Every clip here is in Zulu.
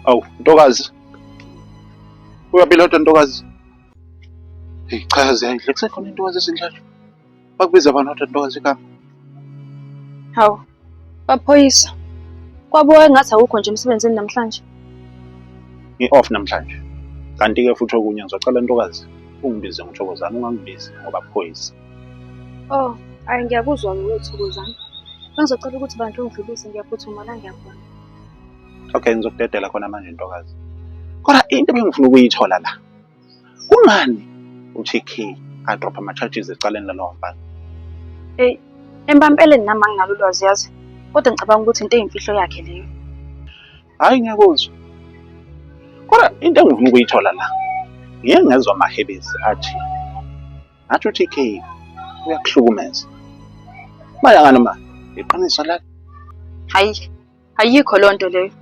Awu, Ntokazi. Uyaphi Ntokazi? Hey, cha ziyayidla kusekhona intokazi esendlala. Bakubiza abantu Ntokazi igama. Hawu, baphoyisa. Kwabuka ngathi awukho nje emsebenzini namhlanje. Ngi-off namhlanje. Kanti-ke futhi okunye ngizocela Ntokazi ungibize ngithokozana ungangibizi ngoba phoyisa. Oh, ayi ngiyakuzwa-ke wethokozana. Bengizocela ukuthi bantu ungidlulise ngiyaphuthuma la ngiyabona. Okay, ngizokudedela khona manje Ntokazi. Kodwa into ebengifuna ukuyithola la. Kungani uTK adrop ama-charges ecaleni lalowo mfana? Hey, empampeleni nami anginalo ulwazi yazi. Kodwa ngicabanga ukuthi into eyimfihlo yakhe leyo. Hayi ngiyakuzwa. Kodwa into engifuna ukuyithola la. Ngeke ngezwe amahebezi athi uTK uyakuhlukumeza. Mayangana ma, iqiniso la. Hayi, ayikho lonto leyo.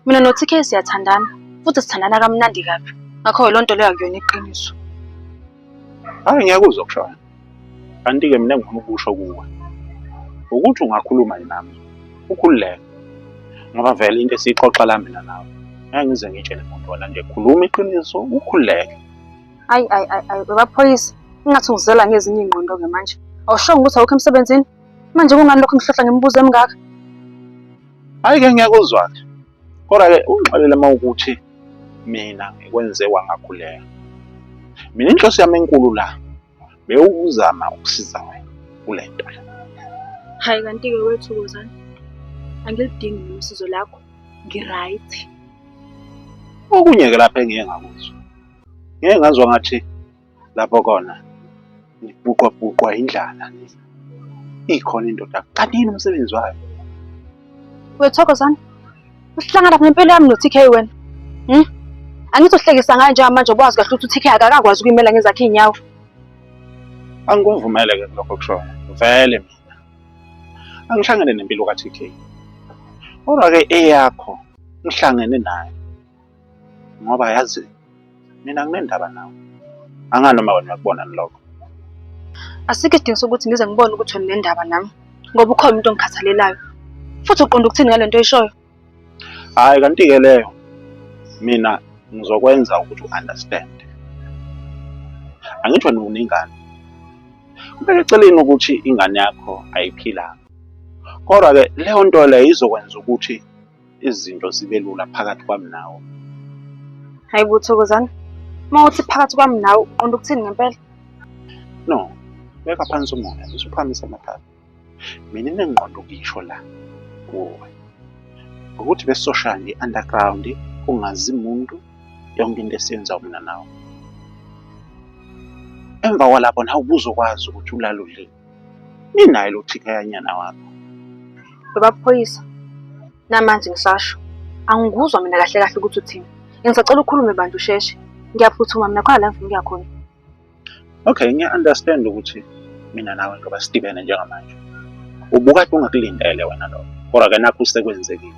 Mina noTK siyathandana, futhi sithandana kamnandi kabi. Ngakho lonto leyo akuyona iqiniso. Hayi ngiyakuzwa kushoyo. Kanti-ke mina ngifuna ukusho kuwe ukuthi ungakhuluma nami ukhululeke ngoba vele into esiyixoxa la mina nawe ngeke ngize ngitshele umuntu wona nje khuluma iqiniso ukhululeke. Ayi baphoyisa. Ingathi ungizela ngezinye ingqondo-ke manje. Awushongo ukuthi awukho emsebenzini? Manje kungani lokho ngihlohla ngemibuzo emingaka? Hayi-ke ngiyakuzwa-ke. Kodwa-ke ungixolele uma ukuthi mina ngikwenze wangakhuleka. Mina inhloso yami enkulu la bewukuzama ukusiza wena kule nto le. Hayi kanti-ke wethokozana. Angilidingi mina usizo lakho. Ngi-right. Okunye-ke lapha engike ngakuzwa. Ngeke ngazwa ngathi lapho khona nibuqwa indlala. Ikhona indoda kanti yini umsebenzi wayo? Wethokozana. Uhlangana lapha nempilo yami noTK wena. Angithi uhlekisa ngayo njengamanje obwazi kahle ukuthi uTK akakwazi ukuyimela ngezakhe iy'nyawo. Angikuvumele-ke lokho kushoyo. Vele mina. Angihlangene nempilo kaTK. Kodwa-ke eyakho ngihlangene nayo. Ngoba yazi mina nginendaba nawe. Anganoma wena uyakubona lokho. Asikho isidingo sokuthi ngize ngibone ukuthi wena unendaba nami. Ngoba ukhona umuntu ongikhathalelayo. Futhi uqonda ukuthini ngale nto oyishoyo? Hayi kanti-ke leyo mina ngizokwenza ukuthi u-understand. Angithi wena unengane. Kubeka eceleni ukuthi ingane yakho ayiphilanga. Kodwa-ke leyo nto leyo izokwenza ukuthi izinto zibe lula phakathi kwami nawe. Hayi buthokozana. Uma uthi phakathi kwami nawe uqonda ukuthini ngempela? No, beka phansi umoya usuphakamisa amakhala. Mina nengqondo ukuyisho la kuwe. Ukuthi besoshali underground kungazi umuntu yonke into esiyenza mina nawe. Emva kwalapho nawe ubuzokwazi ukuthi ulala udlile. Ninayo lo TK yanyana wakho. Bebaphoyisa. Namanje ngisasho. Angikuzwa mina kahle kahle ukuthi uthini. Ngisacela ukukhulume bantu usheshe. Ngiyaphuthuma mina khona la ngifuna ukuya khona. Okay, ngiya-understand ukuthi mina nawe ngoba sidibene njengamanje. Ubukade ungakulindele wena lo. Kodwa-ke nakho sekwenzekile.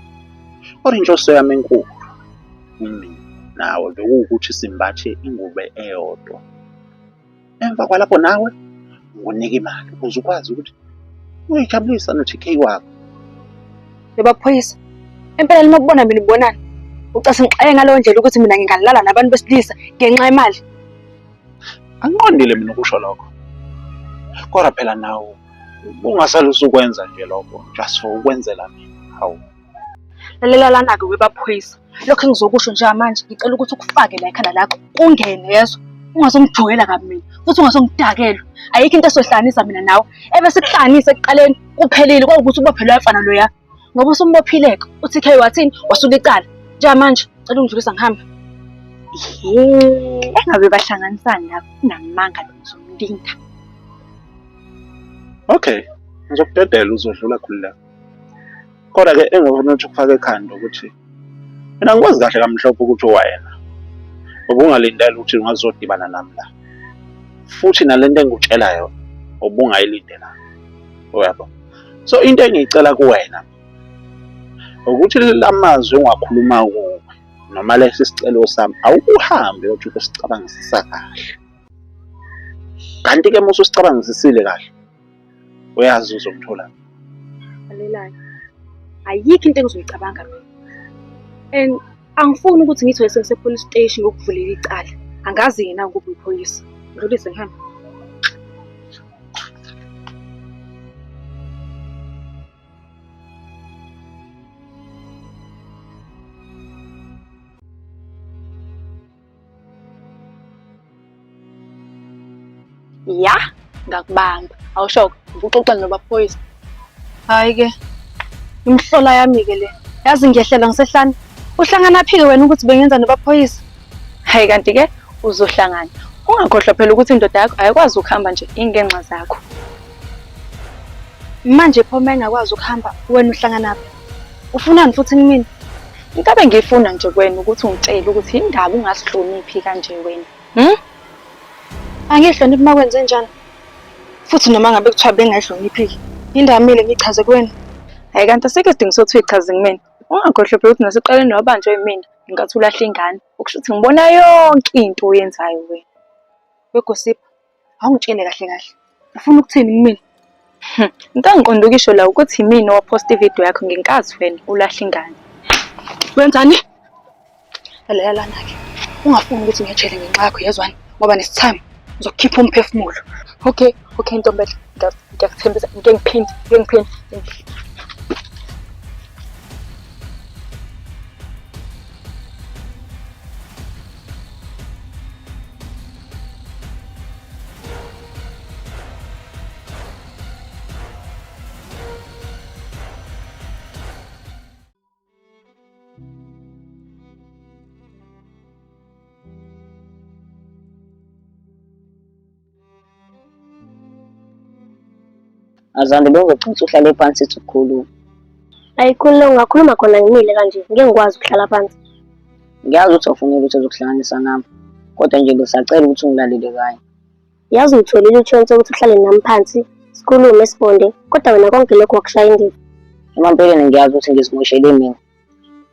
Kodwa inhloso yami enkulu kimi nawe bekuwukuthi simbathe ingube eyodwa. Emva kwalapho nawe ngikunike imali ukuze ukwazi ukuthi uyijabulisa no-TK wakho. Bebaphoyisa. Empela uma kubona mina ubonani. Ucathi ngixaye ngaleyo ndlela ukuthi mina ngingalala nabantu besilisa ngenxa yemali. Angiqondile mina ukusho lokho. Kodwa phela nawe ungasale usukwenza nje lokho just for ukwenzela mina. Hawu. Lalela lana-ke webaphoyisa. Lokho engizokusho njengamanje ngicela ukuthi ukufake la ekhanda lakho kungene yezo. Ungazongijwayela kabi mina futhi ungazongidakela. Ayikho into esohlanganisa mina nawe. Ebese kuhlanganise ekuqaleni kuphelile kwawukuthi ubophelwe mfana loya. Ngoba usumbophileke uTK wathini wasula icala. Njengamanje cela ungidlulisa ngihambe. Engabe bahlanganisana lapho namanga ngizomlinda. Okay, ngizokudedela uzodlula khululeka. Kodwa-ke engifuna ukuthi ukufake ekhanda ukuthi mina ngikwazi kahle kamhlophe ukuthi wena ubungalindela ukuthi ungazodibana nami la. Futhi nalento engikutshela yona ubungayilindela. Uyabo. So into engiyicela kuwena ukuthi lamazwi ongakhuluma kuwe noma lesi sicelo sami awukuhambe uthi usicabangisisa kahle. Kanti-ke uma ususicabangisisile kahle uyazi uzomthola. Alelayo. Ayikho into engizoyicabanga mina. Angifuni ukuthi ngithole sengisepolice station ngokuvulela icala. Angazi yena ngoba uyiphoyisa. Ngidlulise ngihambe. Ya, ngakubamba. Awushoka, ukuxoxa nobaphoyisa. Hayi-ke, imhlola yami-ke le. Yazi ngiyehlela ngisehlane. Uhlangana phi-ke wena ukuthi bengenza nobaphoyisa? Hayi kanti-ke, uzohlangana. Ungakhohlwa phela ukuthi indoda yakho ayikwazi ukuhamba nje ingenxa zakho. Manje pho uma engakwazi ukuhamba, wena uhlanganaphi? Ufunani futhi kimina? Into abengifuna nje wena ukuthi ungitshele ukuthi indaba ungasihloniphi kanje wena. Angihloniphi uma kwenze njani? Futhi noma ngabe kuthiwa bengayihloniphi-ke, indamile ngichaze kuwena. Hayi kanti asikho isidingo sokuthi uyichaze kumina. Ungakhohlwa phela ukuthi nasekuqaleni wabanjwa yimina, ngenkathi ulahla ingane. Okusho ukuthi ngibona yonke into oyenzayo wena. Wegosipha, awungitshele kahle kahle. Ufuna ukuthini kumina? Into engiqonde ukisho la ukuthi yimina owaphosta ividiyo yakho ngenkathi wena ulahla ingane. Wenzani? Lalela lana-ke. Ungafuni ukuthi ngiyatshele ngenxa yakho yezwani ngoba nesithamo uzokukhipha umphefumulo. Okay, Ntombela. Ngiyakuthembisa ngeke ngiphinde. Azange bengizochitha uhlale phansi sithi ukukhuluma. Ayikhulule ungakhuluma khona ngimile kanje ngeke ngikwazi ukuhlala phansi. Ngiyazi ukuthi awufuni ukuthi uzokuhlanganisa nami, kodwa nje ngisacela ukuthi ungilalele kanye. Yazi ngitholile i-chance ukuthi uhlale nami phansi, sikhulume sibonde, kodwa wena konke lokho wakushaya indiva. Emampeleni ngiyazi ukuthi ngizimoshele mina.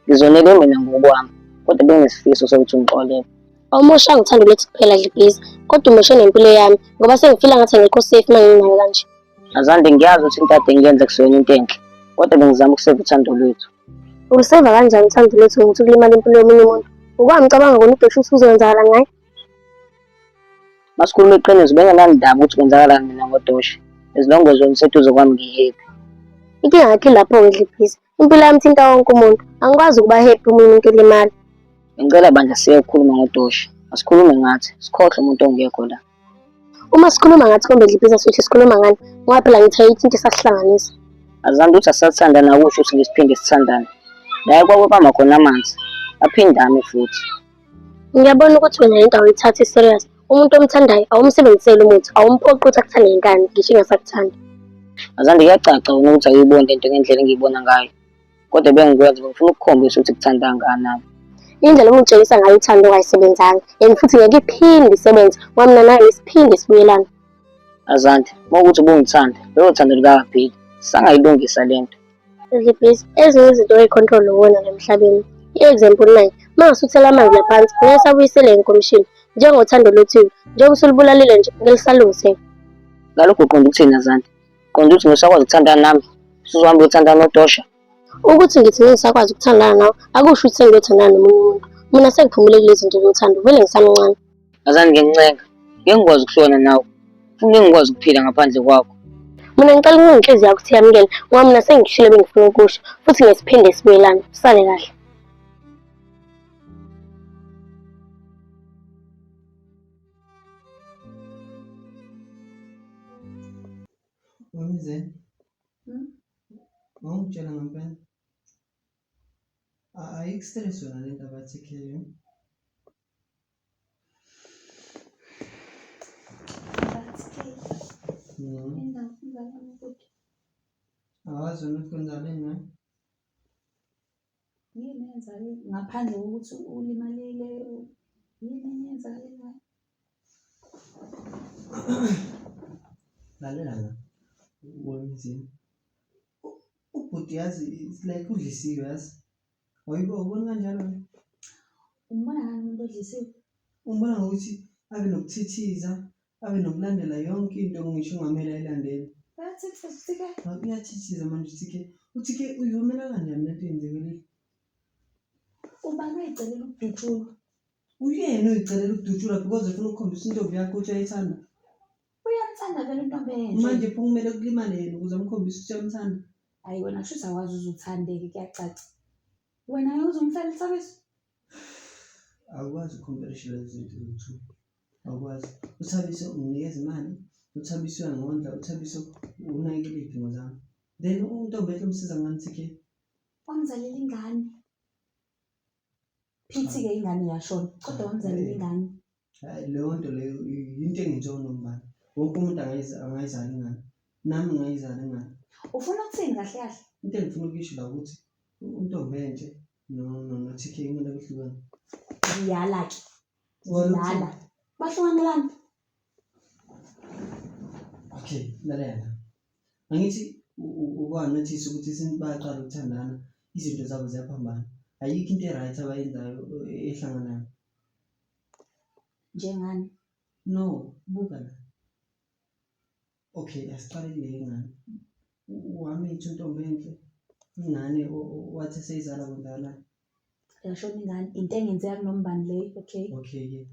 Ngizonele mina ngokwami, kodwa benginesifiso sokuthi ungixolele. Awumoshanga uthando lethu kuphela Dlibhiza, kodwa umoshe nempilo yami ngoba sengifila ngathi angikho safe uma nginayo kanje. Azange ngiyazi ukuthi into ade ngiyenze kusiyona into enhle, kodwa bengizama ukuseva uthando lwethu. Uluseva kanjani uthando lethu ngokuthi kulimala impilo yomunye umuntu? Ukwangicabanga kona ubhesha ukuthi kuzowenzakala ngaye? Masikhuluma iqiniso bengenandaba ukuthi kwenzakalani mina ngodosha. Izilongo zona iseduze kwami ngi-happy. Inkinga yakho lapho-ke Dlibhiza, impilo yami thinta wonke umuntu, angikwazi ukuba happy uma umuntu elimala. Ngicela bandla siye ukukhuluma ngodosha. Asikhulume ngathi, sikhohle umuntu ongekho la. Uma sikhuluma ngathi kombe Dlibhiza sithi sikhuluma ngani, ngoba phela ngithe ayikho into esasihlanganisa. Azange ukuthi asathandana akusho ukuthi ngisiphinde sithandane. La kwakwebamba khona amanzi, aphindame futhi. Ngiyabona ukuthi wena into awuyithathi serious. Umuntu omthandayo awumsebenziseli umuthi, awumphoqi ukuthi akuthande ngenkani, ngisho ingasakuthandi. Azange kuyacaca wena ukuthi awuyiboni lento ngendlela engiyibona ngayo. Kodwa bengikwenza ngifuna ukukhombisa ukuthi kuthanda kangakanani. Indlela ongitshengisa ngayo uthando ongayisebenzanga, and futhi ngeke iphinde isebenze, ngoba mina nawe isiphinde sibuyelane. Azange, uma ukuthi ubungithanda, lelo thando likaphili, sangayilungisa lento. Dlibhiza, ezinye izinto oyi-control uwona la emhlabeni. I-example nayo, uma ngasuthela amanzi laphansi, ngeke sabuyisele inkomishini, njengothando lwethu, njengoba usulubulalile nje, ngeke lisalungiseka. Ngalokho uqonda ukuthini Azange? Uqonda ukuthi ngisakwazi ukuthandana nami, usuzohamba uyothandana nodosha? Ukuthi ngithi ngisakwazi ukuthandana nawe, akusho ukuthi sengiyothandana nomunye umuntu. Mina sengiphumule kulezi zinto zothando, vele ngisamncane. Azange ngiyancenga, ngeke ngikwazi ukuhlona nawe, futhi ngeke ngikwazi ukuphila ngaphandle kwakho. Mina ngicela kungenhliziyo yakho ukuthi yamukele, ngoba mina sengishilo bengifuna ukusho, futhi ngesiphinde sibuyelane, sale kahle. Umzeni, ngangitshela ngempela. Ayikustress yona le ndaba yathi awazi wena ukuthi kwenzakaleni ngayo? Yini eyenzakale ngaphandle kokuthi ulimalile? Yini eyenzakale ngayo? Lalela la, wemzini. Ubhuti yazi, it's like udlisiwe yazi. Awuboni kanjalo wena? Umbona ngani umuntu odlisiwe? Umbona ngokuthi abe nokuthithiza, abe nokulandela yonke into ngisho ungamele ayilandele. Uyathithiza manje uthi-ke uyivumela kanjani lento yenzekelile? Ubani oyicelela ukudutshulwa? Uyena oyicelela ukudutshulwa because ufuna ukukhombisa intombi yakho ukuthi uyayithanda. Uyamthanda vele intombi enhle. Manje pho kumele kulimale yena ukuze amkhombise ukuthi uyamthanda. Hayi wena kusho ukuthi awazi uzuthandeke kuyacaca. Wena ngeke uzumfela Thabiso? Awukwazi ukukhompetishela izinto eziwu-two. Awukwazi. UThabiso unginikeza imali, uThabiso uyangondla, uThabiso unakekela iy'dingo zami. Then untombi enhle umsiza ngani TK? Wamzalela ingane. Phithi-ke ingane yashona, kodwa wamzalela ingane. Hayi leyo nto leyo into engenziwa nombani. Wonke umuntu angayizala ingane. Nami ngingayizala ingane. Ufuna ukuthini kahle kahle? Into engifuna ukuyisho la ukuthi untombi enhle no-TK umuntu abehlukene. Ngiyala-ke. Ngiyala. Bahlukanelana. Okay, lalela. Angithi ukwanothisa ukuthi bayaqala ukuthandana, izinto zabo ziyaphambana. Ayikho into e-right abayenzayo ehlanganayo. Njengani? No, buka la. Okay, asiqale kule ngane. Wamithi untombi enhle. Ingane wathi seyizala kwenzakala. Yashona ingane. Into engenzeka kunombani leyo, okay? Okay-ke.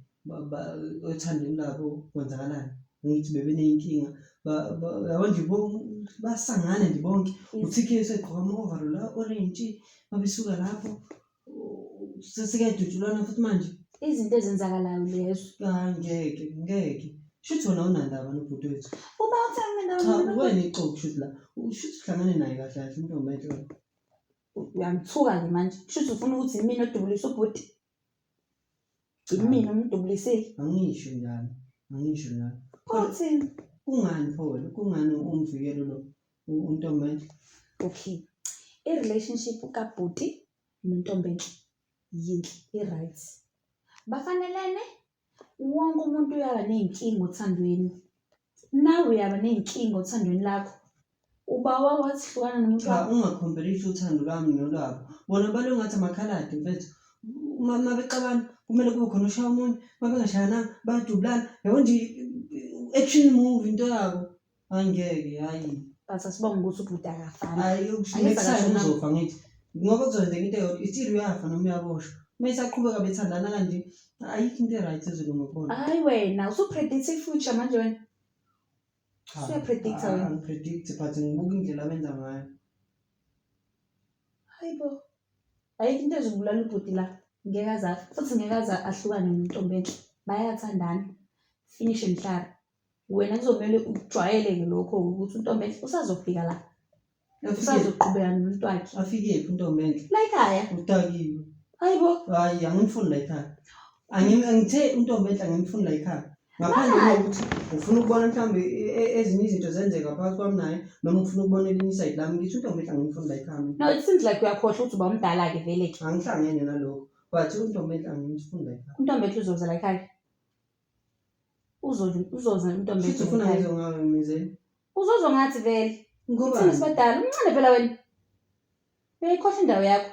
Othandweni labo kwenzakalani? Ngithi bebeneyinkinga. Yabo nje basangane nje bonke. UTK usegqoka ama-overall a-orange. Mabesuka lapho. Sesikayadutshulwana futhi manje. Izinto ezenzakalayo lezo. Ngeke. Shuthi wona unandaba nobhuti wethu. Uba uthanda Cha, wena iqoqo shuthi la. Shuthi uhlangane naye kahle kahle intombi enhle. Uyangithuka-ke manje. Kushuthi ufuna ukuthi yimina odubulisa ubhuti. Yimina umdubulisile. Angisho njalo. Pho uthini? Kungani pho wena? Kungani umvikelo lo untombi enhle? Okay. I-relationship kabhuti nentombi enhle yinhle, i-right. Bafanelene. Wonke umuntu uyaba ney'nkinga othandweni. Nawe uyaba ney'nkinga othandweni lakho. Uba wathi hlukana nomuntu Cha, ungakhompethishi uthando lwami nolwabo. Bona balwe ngathi amakhaladi mfethu. Uma bexabana kumele kube khona ushaya omunye. Uma bengashayana bayadubulana. Yabo nje action movie into yabo. Angeke, hayi. but asibonge ukuthi ubhuti akafani. Hayi next time uzofa ngithi. Ngoba kuzokwenzeka into eyodwa, isiri uyafa noma uyaboshwa. Uma isaqhubeka bethandana kanje, ayikho into e-right ezolunga khona. Hayi wena usupredict i-future manje wena. Usuyapredict wena. Angipredict but ngibuka indlela abenza ngayo. Hayibo. Ayikho into ezobulala ubhuti la. Ngeke azafa. Futhi ngeke ahlukane nentombi enhle. Bayathandana. Finish emhlaba. Wena kuzomela ujwayele lokho ukuthi untombi enhle usazofika la. Usazoqhubeka nomuntu wakhe. Afikephi untombi enhle? La ekhaya. Udakiwe. Hayibo. Hayi angimfuni la ekhaya. Angithe untombi enhle angimfuni la ekhaya. Ngaphandle kokuthi ufuna ukubona mhlawumbe ezinye izinto zenzeka phakathi kwami naye noma ufuna ukubona elinye iside lami ngithi untombi enhle angimfuni la ekhaya. No, it seems like uyakhohlwa ukuthi uba umdala-ke vele ke. Angihlangene nalokho but untombi enhle angimfuni la ekhaya. Untombi enhle uzoza la ekhaya. Uzoza untombi Futhi ufuna enhle. ngizongawe emizeni. Uzozwa ngathi vele. Ngoba Uthini sibadala? Umncane phela wena. Uyayikhohlwa indawo yakho.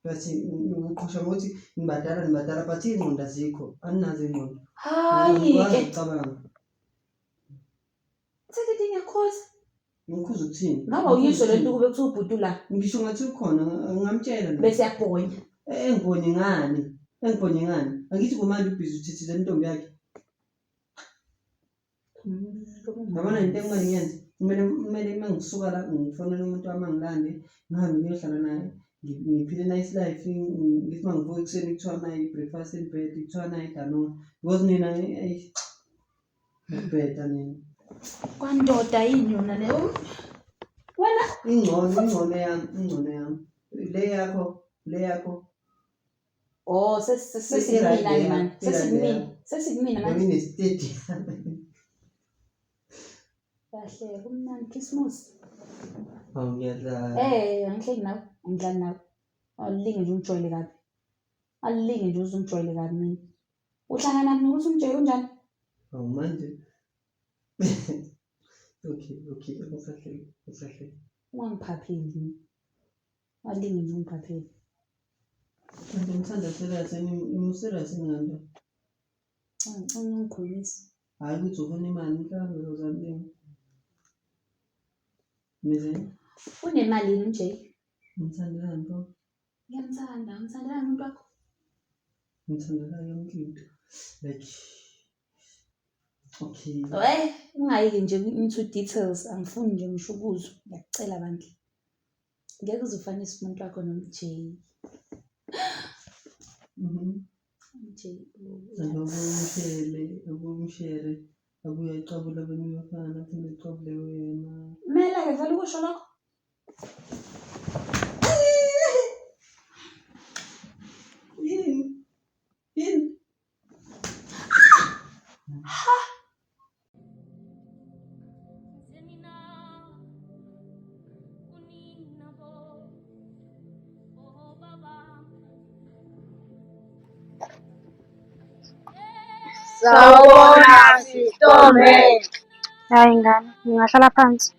bathi uqhosha ngokuthi nibadala but ingqondo azikho. Aninazo ingqondo. Hayi-ke. Ngicabanga. Sekithi ngiyakhoza. Ngikhuza ukuthini? Ngaba uyisho lento kube kuthiwa ubhuti la. Ngisho ngathi ukhona ngamtshela. Bese yakubhonya. Engibonye ngani? Angithi kumanje ubhizi uthithile intombi yakhe. Yabona into ekumele ngiyenze. Kumele mangisuka la ngifonele umuntu wami angilande ngihambe ngiyohlala naye. Ngiphile nice life ngithi mangivuka ekuseni kuthiwa nayi breakfast in bed kuthiwa nayi danone. Because nina ngibheda nina. Kwandoda yini yona leyo? Wena Ingcono yami. Le yakho. Oh, sesimina man. Sesimina manje. Yini steady. Kahle, kumnandi Christmas. Ngiyadla. Angihleki nawe, angidlali nawe. Alilinge nje ungijwayele kabi. Alilinge nje uzungijwayele kabi mina. Uhlangana nathi nokuthi ungijwayele unjani? Manje. Okay, usahle. Ungangiphapheli. Alilinge nje ungiphapheli. Ngithanda serious serious ngando. Ungikhulisa. Hayi ukuthi ufuna imali mhlawumbe uzamini. Mizeni. Unemali nje. Ngithandani pho? Ngiyamthanda, ngithandela umuntu wakho. Ngithandela yonke into. Like, okay. Ungayiki nje into details, angifuni nje ngisho ukuzwa. Ngiyakucela bandla. Ngeke uzofanisa umuntu wakho noMJ. MJ. Umshere, abuye aqabule abanye abafana, aphinde aqabule wena. Kumele-ke vele ukusho lokho. Yini? Sawubona Sithombe. Hayi ngane, ngingahlala phansi.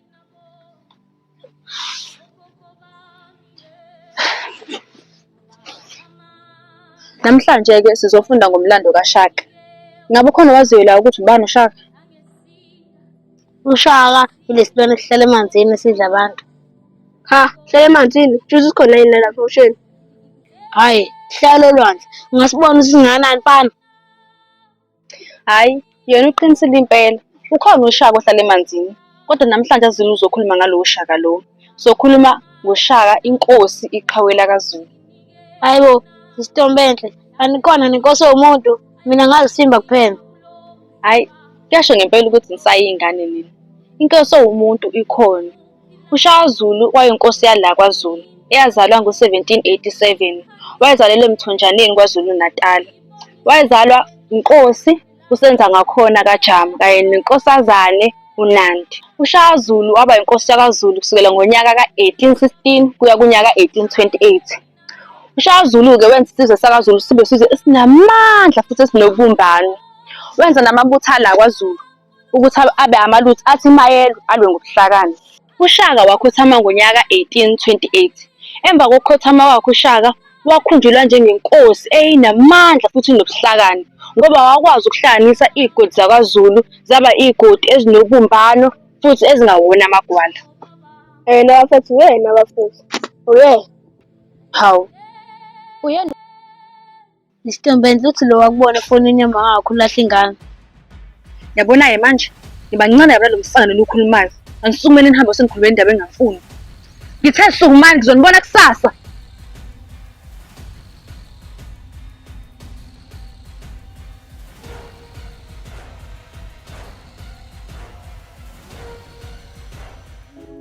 Namhlanje-ke sizofunda ngomlando kaShaka. Ngabe khona owaziyo la ukuthi ubani uShaka? UShaka yilesilwane esihlala emanzini esidla abantu. Ha, hlala emanzini? Kushuthi sikhona yini lapha osheni? Hhayi, hlala olwandle. Ungasibona singakanani mfana? Hhayi, yena uqinisile impela. Ukhona uShaka ohlala emanzini. Kodwa namhlanje aZulu uzokhuluma ngalowo Shaka lowo. Sokhuluma ngoShaka, inkosi iqhawe lakaZulu. Hayibo, Sithombenhle, anikhona nenkosi yomuntu. Mina ngazi Simba kuphela. Hhayi, kuyasho ngempela ukuthi nisayingane nina. Inkosi owumuntu ikhona. uShaka Zulu wayinkosi yala kwaZulu, eyazalwa ngo-1787. Wayezalelwe eMthonjaneni kwaZulu Natal. Wayezalwa inkosi uSenzangakhona kaJama kanye nenkosazane uNandi. uShaka Zulu waba inkosi yakaZulu kusukela ngonyaka ka-1816 kuya kunyaka ka-1828. uShaka Zulu-ke wenza isizwe sakaZulu sibe isizwe esinamandla futhi esinobumbano. Wenza namabutho ala kwaZulu ukuthi abe amalutho athi mayelwe alwe ngobuhlakani. uShaka wakhothama ngonyaka ka-1828. Emva kokukhothama kwakhe uShaka wakhunjulwa njengenkosi eyinamandla futhi enobuhlakani ngoba wakwazi ukuhlanganisa iy'godi zakwaZulu zaba iy'godi ezinobumbano futhi ezingawona amagwala. Nabafethu wena bafethu. Uye. Hawu, Sithombenhle uthi lo wakubona efonini yami wangakho ulahla ingane. yabona-ke manje ngibancane yabona lo msana lolu ukhulumayo. Anisukumele nihambe sengikhulumela indaba engingafuni. Ngithe sukumani ngizonibona kusasa.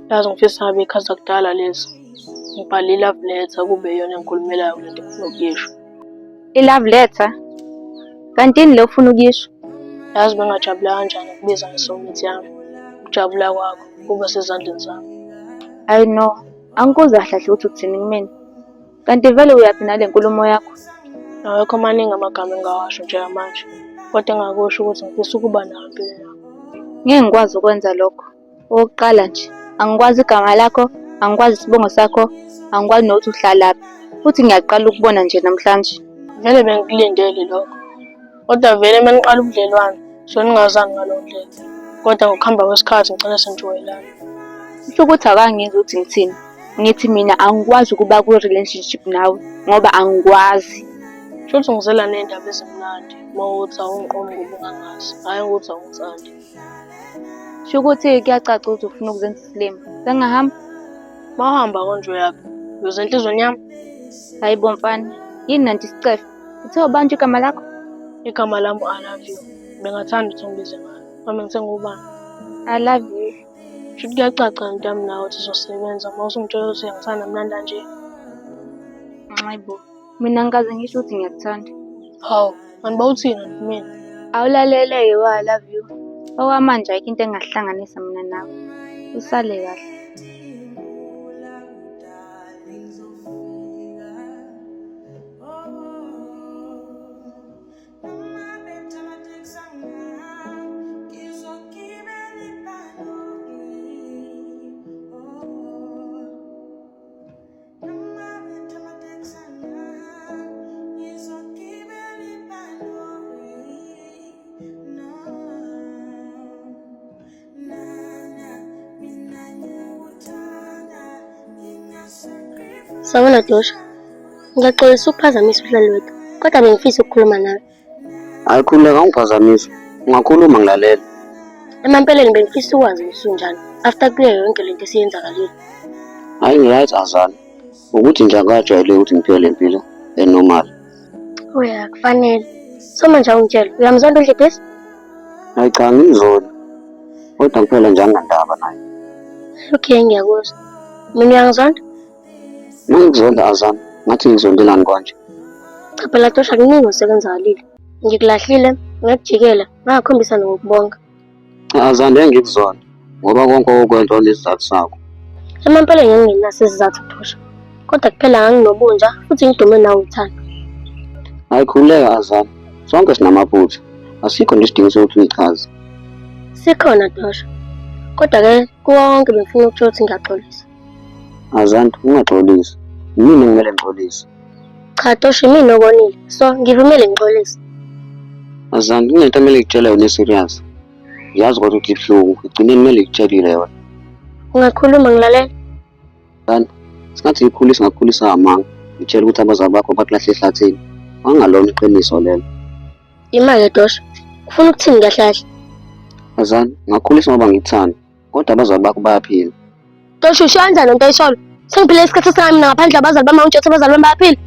Yazi ngifisa ngabe ikhathi zakudala lezi. Ngibhale i-love letter kube yona engikhulumelayo kule nto engifuna ukuyisho. I-love letter? Kanti yini le ufuna ukuyisho? Yazi bengajabula kanjani ukubiza nge-soulmate yami. Ukujabula kwakho kube sezandleni zami. Hayi no, angikuzwa kahle kahle ukuthi uthini kumina. Kanti vele uyaphi nale nkulumo yakho? Awekho maningi amagama engingawasho njengamanje. Kodwa engakusho ukuthi ngifisa ukuba nawe empilweni yami. Ngeke ngikwazi ukwenza lokho. Okokuqala nje, angikwazi igama lakho, angikwazi isibongo sakho, angikwazi nokuthi uhlalaphi. Futhi ngiyaqala ukubona nje namhlanje. Vele bengikulindele lokho. Kodwa vele uma niqala ubudlelwano, so ningazani ngalowo ndlela. Kodwa ngokuhamba kwesikhathi ngicela senijwayelane. Kusho ukuthi akangizwa ukuthi ngithini. Ngithi mina angikwazi ukuba ku-relationship nawe ngoba angikwazi. Shuthi ngizela ney'ndaba ezimnandi uma ukuthi awungiqomi ngoba ungangazi, hhayi ukuthi awungithandi. Kusho ukuthi kuyacaca ukuthi ufuna ukuzenza isilima. Sengingahamba? Uma uhamba konje uyaphi? Uyoza enhlizweni yami? Hayi bo mfana, yini nanti isicefe? Uthe ubanje igama lakho? Igama lami I love you. Bengathanda ukuthi ungibize ngalo. Noma ngithe ngubani? I love you. Shuthi kuyacaca into yami nawe ukuthi izosebenza uma usungitshela ukuthi uyangithanda mnandi kanje. Hayi bo, mina ngikaze ngisho ukuthi ngiyakuthanda. Hawu, kanti bawuthini kumina? Awulalele-ke I love you. Okwamanje ayikho into engahlanganisa mina nawe. Usale kahle. Sawubona Dosha. Ngiyaxolisa ukuphazamisa uhlelo lwethu, kodwa bengifisa ukukhuluma nawe. Hayi khululeka ungiphazamisa. Ungakhuluma ngilalela. Emampeleni bengifisa ukwazi ukuthi unjani after kuleyo yonke lento esiyenzakalile. Hayi ngiyazi Azana. Ukuthi nje angajwayele ukuthi ngiphile le mpilo enormal. Oya, kufanele. So manje awungitshela, uyamzonda uDlebhesi? Hayi cha ngimzona. Kodwa kuphela nje angandaba naye. Okay, ngiyakuzwa. Mina uyangizonda? Mangizonda Azana, ngathi ngizondelani konje. Cha phela Tosha kuningi osekenzakalile. Ngikulahlile, ngakujikela, ngakhombisa nokubonga. Azana ngikuzona. Ngoba konke okwenza nesizathu sakho. Emampeleni ngingenaso isizathu Tosha. Kodwa kuphela nganginobunja futhi ngidume nawe uthando. Hayi khululeka Azana. Sonke sinamaphutha. Asikho nje isidingo sokuthi uyichaze. Sikhona Tosha. Kodwa-ke konke bengifuna ukutshela ukuthi ngiyaxolisa. Azana ungaxolisi. Yini kumele ngixolise? Cha Tosha, mina okonile. So ngivumele ngixolise. Azana kunento kumele ngitshele yona serious. Yazi kodwa ukuthi ibuhlungu, igcine kumele ngitshelile yona. Ungakhuluma ngilalela? Kanti singathi ikhulisa ngakhulisa amanga. Ngitshela ukuthi abazali bakho bakulahle ehlathini. Wangalona iqiniso lelo. Imali Tosha. Ufuna ukuthini kahle kahle? Azana ngakhulisa ngoba ngikuthanda. Kodwa abazali bakho bayaphila. Tosha usho kanjani lento ayishoyo? Sengiphile isikhathi sami mina ngaphandle abazali bami ngitshela abazali bami bayaphila.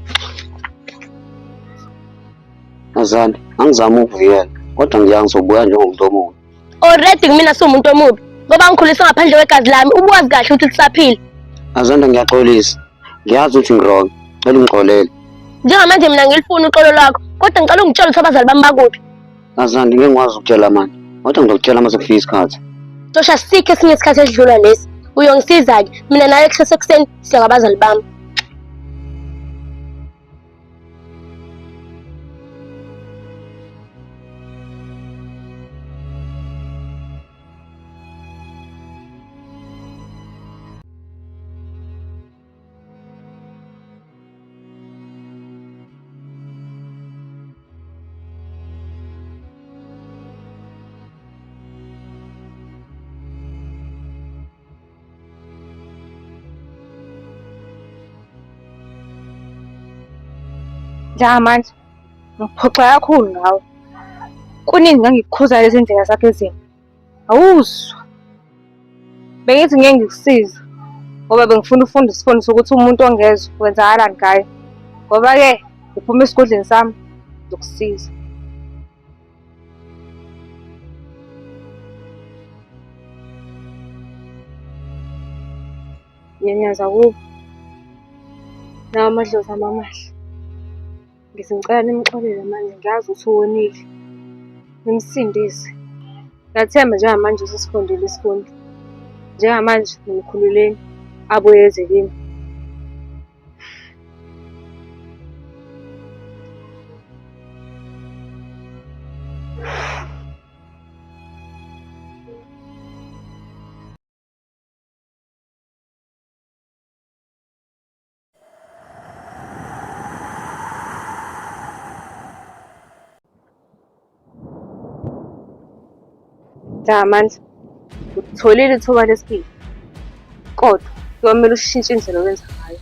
Azana angizama ukuvikela. Kodwa ngiyazi ngizobuya njengomuntu omubi. Already mina siwumuntu omubi. Ngoba ngikhulisa ngaphandle kwegazi lami, ubuwazi kahle ukuthi lisaphila. Azana ngiyaxolisa. Ngiyazi ukuthi ngirong. Cela ungixolele. Njengamanje mina ngilifuna uxolo lwakho, kodwa ngicela ungitshele ukuthi abazali bami bakuphi. Azana ngeke ngikwazi ukutshela manje. Kodwa ngizokutshela mase kufika isikhathi. Tosha sikho esinye isikhathi esidlula lesi. Uyongisiza-ke, mina nawe kusasa ekuseni siya ngabazali bami. Njengamanje ngiphoxa kakhulu ngawe. Kuningi ngangikukhuza lezi ndlela zakho ezimbi. Awuzwa. Bengithi ngeke ngikusize ngoba bengifuna ufunda isifundo sokuthi umuntu ongezwe wenzakalani ngayo. Ngoba-ke uphuma esigodleni sami ngizokusiza. Nyanyaza kubo. Nawo amadlozi ami amahle. Ngizicela nimxolele manje, ngiyazi ukuthi uwonile. Nimsindise. Ngiyathemba njengamanje usesifundile isifundo. Njengamanje nimkhululeni abuye eze kimi. Njengamanje utholile ithuba lesibili, kodwa kuyomele ushintshe indlela owenza ngayo.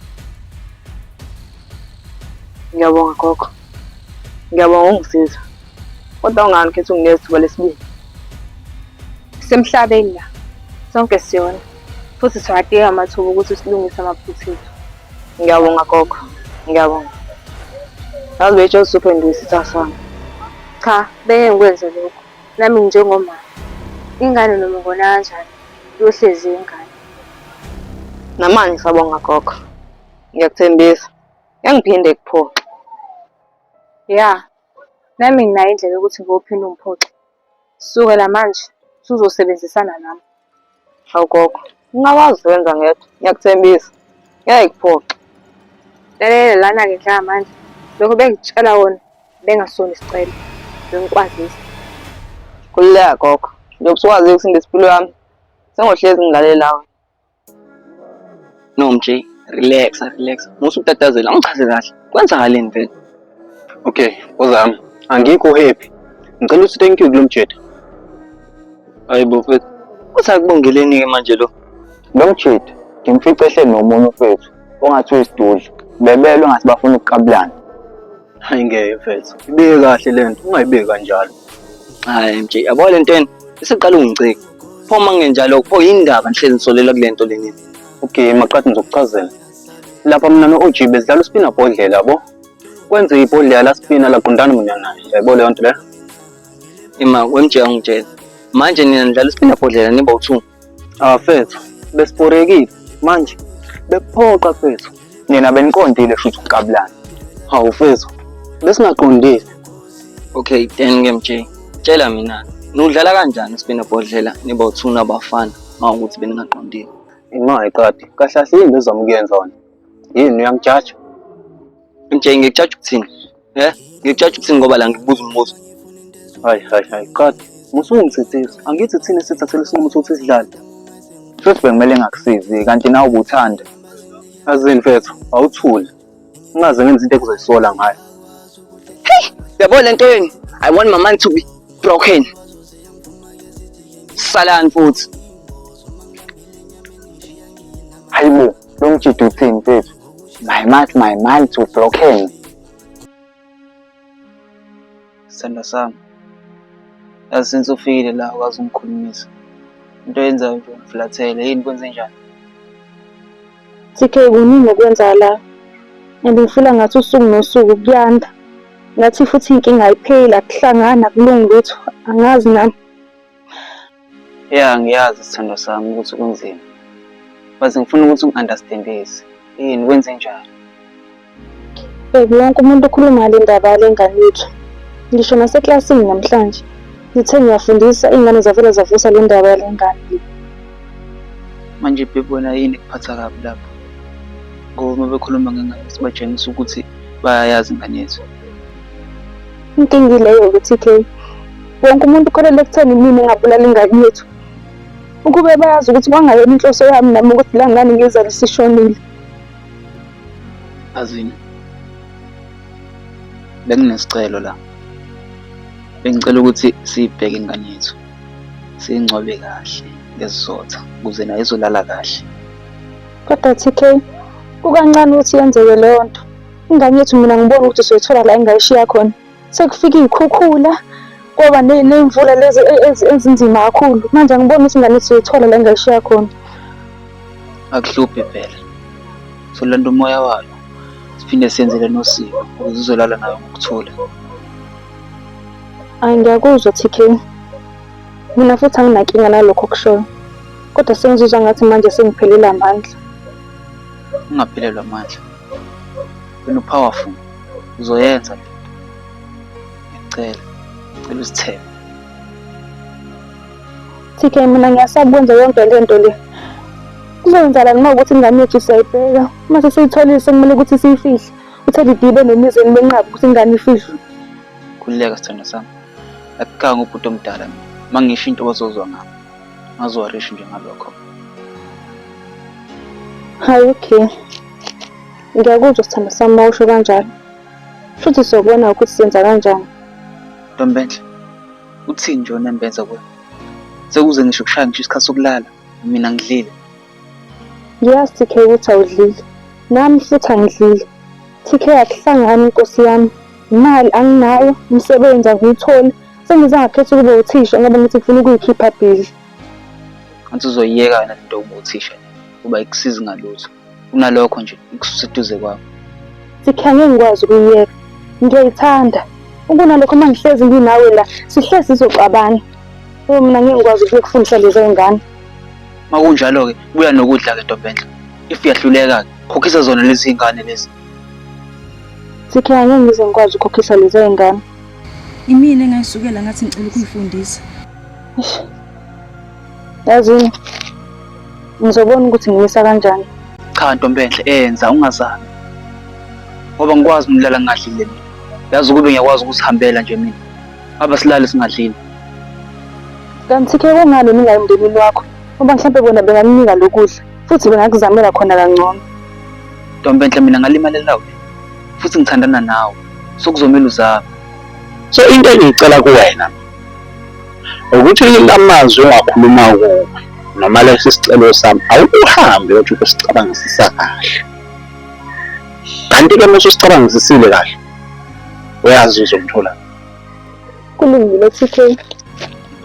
Ngiyabonga gogo. Ngiyabonga ungisiza. Kodwa ungani khetha unginikeza ithuba lesibili? Semhlabeni la sonke siyona futhi siwadinga amathuba ukuthi silungise amaphutha ethu. Ngiyabonga gogo. Ngiyabonga. Yazi betsho usuphendula isitha sami. Cha, beke ngikwenze lokho. Nami njengomama. Ingane noma ngona kanjani yohlezi ingane. Namanje ngisabonga gogo. Ngiyakuthembisa. Ngiyaphinde kuphoxa. Ya. Nami nginayo indlela yokuthi ngiyophinde ungiphoxe. Sukela manje sizosebenzisana nami. Hawu gogo. Ungakwazi ukwenza ngedwa. Ngiyakuthembisa. Ngeke kuphoxe. Lalela lana-ke njengamanje. Lokho bengitshela wona bengasona isicelo. Bengikwazisa. Khululeka gogo. Njengoba usukwazi ukusindisa impilo yami. Sengohlezi ngilalelayo. No Mj, relax. Musutatazela, angichaze kahle. Kwenzakaleni vele? Okay, ozami. Angikho happy. Ngicela ukuthi thank you kulo mjede. Hayi bo mfethu. Usakubongeleni-ke manje lo. Lo mjede ngimfice ehleli nomunye ufethu ongathiwa isidudla. bebelwe ngathi bafuna ukuqabulana. Hayi ngeke mfethu. Ibike kahle lento, ungayibeki kanjalo. Hayi MJ, yabo le nto isiqala ungicika. Pho mangenjalo pho yindaba nihlezi nisolela kule nto leni. Okay, maqathi ngizokuchazela. Lapha mina no-OG besidlala uspina bhodlela yabo. Kwenze ibhodlela la spina laqondana mina naye. Yayibona leyo nto leyo? Ima weMJ angitshela. Manje nina nidlala ispina bhodlela niba u2. Fethu, besiporekile. Manje bekuphoqa fethu. Nina beniqondile futhi ukuqabulana. Hawu fethu, besingaqondile. Okay, then ke MJ. Tshela mina, nudlala kanjani ispina bhodlela niba u2 nabafana mawukuthi beningaqondile? Imayi kade, kahle kahle yini bezama ukuyenza wona? Yini uyangijaja? MJ ngikujaja ukuthini? Ngikujaja ukuthini ngoba la ngikubuza umbuzo. Hayi, kade. Musungithethisa. Angithi thina sithathele isinqumo sokuthi sidlale. Futhi bekumele ngakusizi kanti nawe ubuthanda. Azini mfethu, awuthuli. Ungaze ngenza into ekuzoyisola ngayo. Yabo le nto yeni? I want my mind to be broken. Salani futhi. Hayibo, lo mjidi uthini mfethu? My mind to broken. Sithanda sami. Yazi since ufikile la ukwazi ungikhulumisa. Into yenzayo nje ungiflathele yini kwenze njani? TK kuningi okwenza la. And ngifila ngathi usuku nosuku kuyanda. Ngathi futhi inkinga ayipheli akuhlangana kulungu lutho. Angazi nami. Yeah, ngiyazi sithando sami ukuthi kunzima. Bese ngifuna ukuthi ungi-understandise. Yini kwenze njani? Wonke umuntu ukhuluma le ndaba lengane yethu. Ngisho naseklasini namhlanje. Ngithe ngiyafundisa ingane zavela zavusa le ndaba yalengane. Manje bebona yini kuphatha kabi lapho? Ngoba bekhuluma ngengane sibatshengisa ukuthi bayayazi ingane yethu. Inkinga leyo ukuthi TK. Wonke umuntu ukholelwa ekutheni mina ngabulala ingane yethu. Ukube bayazi ukuthi kwangayona inhloso yami nami ukuthi la ngane ngizale sishonile. Azini. Benginesicelo la. Bengicela ukuthi sibheke ingane yethu. Singcobe kahle ngesizotha ukuze nayo izolala kahle. Kodwa TK kukancane ukuthi yenzeke leyo nto. Ingane yethu mina ngibona ukuthi soyithola la engayishiya khona. Sekufika izikhukhula ngoba nemvula lezi ezinzima kakhulu. Manje ngibona ukuthi ingane yethu soyithola la engayishiya khona. Akuhluphe phela. Solanda umoya wayo. Siphinde senzele nosiko ukuze izolala nayo ngokuthula. Hayi ngiyakuzwa TK. Mina futhi anginankinga nalokho kushoyo. Kodwa sengizizwa ngathi manje sengiphelile amandla. Ungaphelelwa amandla. Wena powerful. Uzoyenza. Ngicela usithembe. TK mina ngiyasaba ukwenza yonke le nto le. Kuzenzala noma ukuthi ingane yethu siyayibheka. Mase siyitholile sekumele ukuthi siyifihle. Uthele dibe nemizeni benqaba ukuthi ingane ifihlwe. Khulileka sithando sami. Akukhanga ubhuti omdala mina. Mangisho into bazozwa ngami. Ngazowarisha nje ngalokho. Hayi okay. Ngiyakuzwa sithando sami mawusho kanjalo. Futhi siyobona ukuthi senza kanjani. Ntombenhle. Uthini nje onembenza kuwe? Sekuze ngisho kushaya ngisho isikhathi sokulala. Mina ngidlile. Ngiyazi TK ukuthi awudlile. Nami futhi angidlile. TK akuhlangani inkosi yami. Imali anginayo, umsebenzi angiyitholi. Sengize ngakhetha ukuba uthisha ngoba ngithi ngifuna ukuyikhipha bill. Kanti uzoyiyeka wena lento ubuthisha. Kuba ikusiza ngalutho. Kunalokho nje ikususa eduze kwakho. TK angeke ngikwazi ukuyiyeka. Ngiyayithanda. Ukunalokho mangihlezi nginawe la, sihlezi sizoxabana. Mina ngeke ngikwazi ukufundisa lezi ngane. Makunjalo ke buya nokudla ke Ntombenhle. If uyahluleka khokhisa zona lezi ingane lezi. TK angeke ngize ngikwazi ukukhokhisa lezi ngane. Imini engayisukela ngathi ngicela ukuyifundisa. Yazini. Ngizobona ukuthi ngiyisa kanjani. Cha Ntombenhle enza ungazami. Ngoba ngikwazi umlala ngadlile mina. Yazi ukube ngiyakwazi ukusihambela nje mina. Aba silale singadlile. Kanti ke kungani mina emndenini wakho? Ngoba mhlawumbe bona benganika lokudla futhi bengakuzamela khona kangcono. Ntombenhle mina ngalimalela wena. Futhi ngithandana nawe. Sokuzomela uzami. So into engicela kuwena ukuthi amazwi ongakhuluma kuwo noma lesi sicelo sami awuhambe uthi usicabangisisa kahle. Kanti-ke uma ususicabangisisile kahle, uyazi uzomthola. Kulungile TK.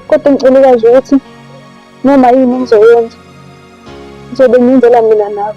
Kodwa ngicela ukwazi ukuthi noma yini engizoyenza, ngizobe ngiyenzela mina nawe.